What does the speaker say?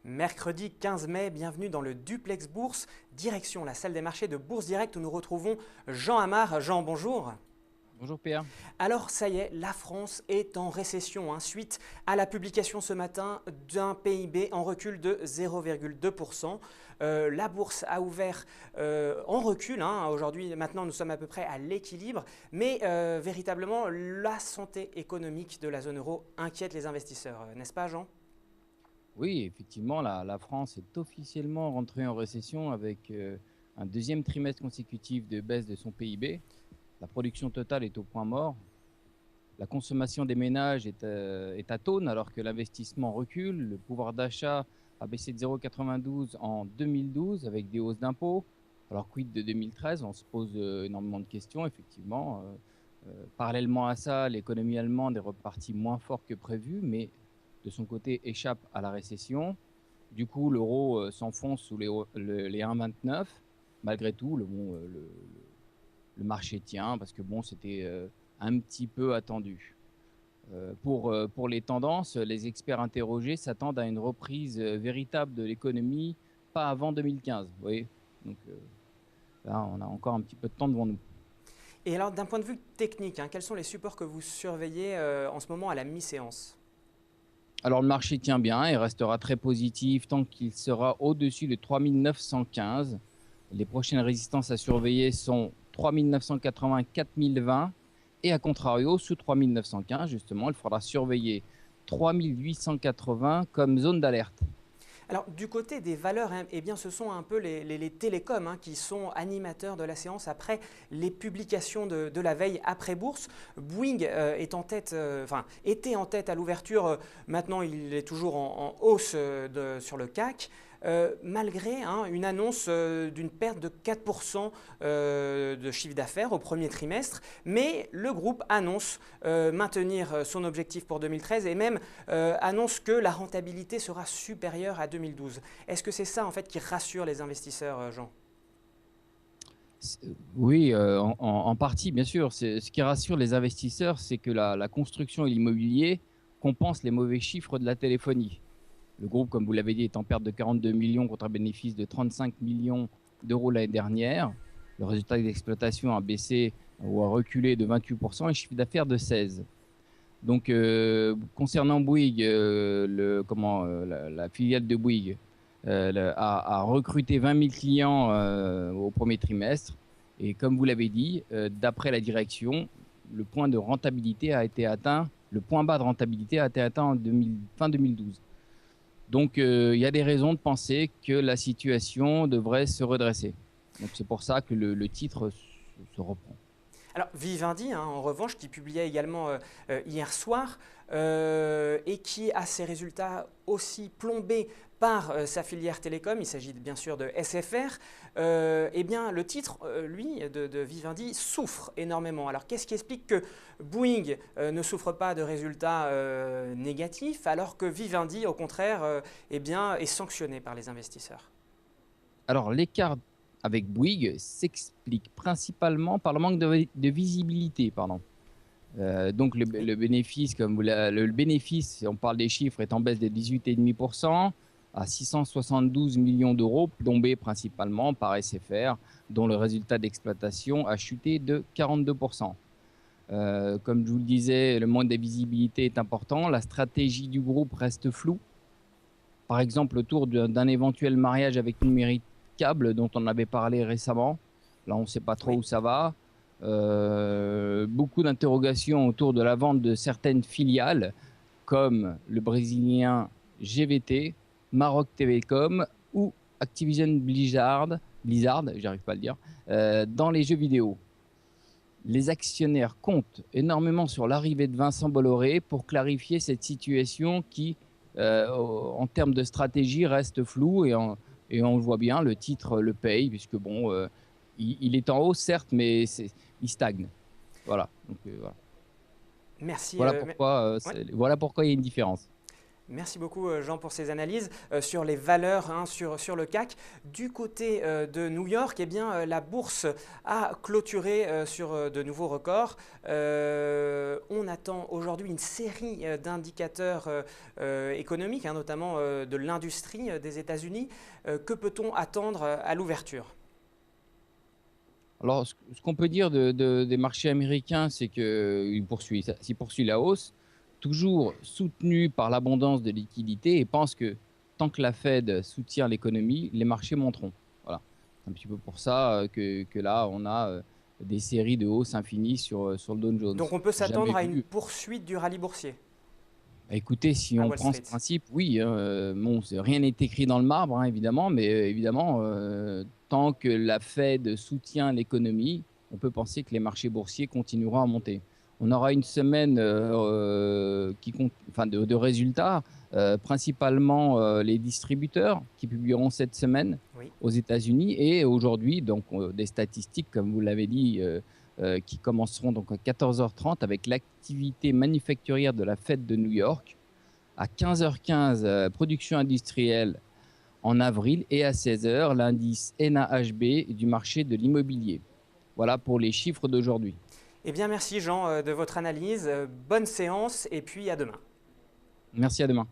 Mercredi 15 mai, bienvenue dans le Duplex Bourse, direction la salle des marchés de Bourse Direct où nous retrouvons Jean Amar. Jean, bonjour. Bonjour Pierre. Alors ça y est, la France est en récession suite à la publication ce matin d'un PIB en recul de 0,2%. La bourse a ouvert en recul. Aujourd'hui, maintenant, nous sommes à peu près à l'équilibre. Mais véritablement, la santé économique de la zone euro inquiète les investisseurs, n'est-ce pas Jean ? Oui, effectivement, la France est officiellement rentrée en récession avec un deuxième trimestre consécutif de baisse de son PIB. La production totale est au point mort. La consommation des ménages est atone alors que l'investissement recule. Le pouvoir d'achat a baissé de 0,92 en 2012 avec des hausses d'impôts. Alors quid de 2013? On se pose énormément de questions, effectivement. Parallèlement à ça, l'économie allemande est repartie moins fort que prévu, mais de son côté échappe à la récession. Du coup, l'euro s'enfonce sous les 1,29. Malgré tout, le marché tient parce que bon, c'était un petit peu attendu. Pour les tendances, les experts interrogés s'attendent à une reprise véritable de l'économie pas avant 2015. Vous voyez, donc là, on a encore un petit peu de temps devant nous. Et alors, d'un point de vue technique, quels sont les supports que vous surveillez en ce moment à la mi-séance ? Alors le marché tient bien et restera très positif tant qu'il sera au-dessus de 3915. Les prochaines résistances à surveiller sont 3980, 4020 et à contrario, sous 3915, justement, il faudra surveiller 3880 comme zone d'alerte. Alors, du côté des valeurs, eh bien, ce sont un peu les télécoms qui sont animateurs de la séance après les publications de la veille après bourse. Bouygues est en tête, était en tête à l'ouverture. Maintenant, il est toujours en hausse sur le CAC. Malgré une annonce d'une perte de 4% de chiffre d'affaires au premier trimestre. Mais le groupe annonce maintenir son objectif pour 2013 et même annonce que la rentabilité sera supérieure à 2012. Est-ce que c'est ça en fait qui rassure les investisseurs, Jean ? Oui, en partie, bien sûr. Ce qui rassure les investisseurs, c'est que la construction et l'immobilier compensent les mauvais chiffres de la téléphonie. Le groupe, comme vous l'avez dit, est en perte de 42 millions contre un bénéfice de 35 millions d'euros l'année dernière. Le résultat d'exploitation a baissé ou a reculé de 28% et le chiffre d'affaires de 16%. Donc, concernant Bouygues, la filiale de Bouygues a recruté 20 000 clients au premier trimestre. Et comme vous l'avez dit, d'après la direction, le point de rentabilité a été atteint, le point bas de rentabilité a été atteint en fin 2012. Donc, il y a des raisons de penser que la situation devrait se redresser. Donc, c'est pour ça que le titre se reprend. Alors Vivendi, en revanche, qui publiait également hier soir et qui a ses résultats aussi plombés par sa filière télécom, il s'agit bien sûr de SFR, eh bien le titre, lui, de Vivendi, souffre énormément. Alors qu'est-ce qui explique que Bouygues ne souffre pas de résultats négatifs alors que Vivendi, au contraire, eh bien, est sanctionné par les investisseurs ? Alors, l'écart avec Bouygues s'explique principalement par le manque de visibilité. Donc le bénéfice, le bénéfice, on parle des chiffres, est en baisse de 18,5% à 672 millions d'euros, plombé principalement par SFR, dont le résultat d'exploitation a chuté de 42%. Comme je vous le disais, le manque de visibilité est important. La stratégie du groupe reste floue. Par exemple, autour d'un éventuel mariage avec Numérique Câble dont on avait parlé récemment. Là, on ne sait pas trop où ça va. Beaucoup d'interrogations autour de la vente de certaines filiales comme le brésilien GVT, Maroc Telecom ou Activision Blizzard, j'arrive pas à le dire, dans les jeux vidéo. Les actionnaires comptent énormément sur l'arrivée de Vincent Bolloré pour clarifier cette situation qui, en termes de stratégie, reste floue et on le voit bien, le titre le paye puisque bon, il est en hausse certes, mais il stagne. Voilà. Donc, voilà. Merci. Voilà pourquoi il y a une différence. Merci beaucoup Jean pour ces analyses sur les valeurs hein, sur le CAC. Du côté de New York, eh bien, la bourse a clôturé sur de nouveaux records. On attend aujourd'hui une série d'indicateurs économiques, hein, notamment de l'industrie des États-Unis. Que peut-on attendre à l'ouverture? Alors, ce qu'on peut dire des marchés américains, c'est qu'il poursuit la hausse, toujours soutenu par l'abondance de liquidités, et pense que tant que la Fed soutient l'économie, les marchés monteront. Voilà. C'est un petit peu pour ça que là, on a des séries de hausses infinies sur le Dow Jones. Donc on peut Jamais s'attendre à une vu. poursuite du rallye boursier Bah, écoutez, si à on Wall prend ce Street. principe, oui, hein, bon, rien n'est écrit dans le marbre, hein, évidemment, mais évidemment, tant que la Fed soutient l'économie, on peut penser que les marchés boursiers continueront à monter. On aura une semaine enfin, de résultats, principalement les distributeurs qui publieront cette semaine Oui. aux États-Unis et aujourd'hui, donc des statistiques, comme vous l'avez dit, qui commenceront donc à 14h30 avec l'activité manufacturière de la Fed de New York, à 15h15 production industrielle en avril et à 16h l'indice NAHB du marché de l'immobilier. Voilà pour les chiffres d'aujourd'hui. Eh bien merci Jean de votre analyse. Bonne séance et puis à demain. Merci, à demain.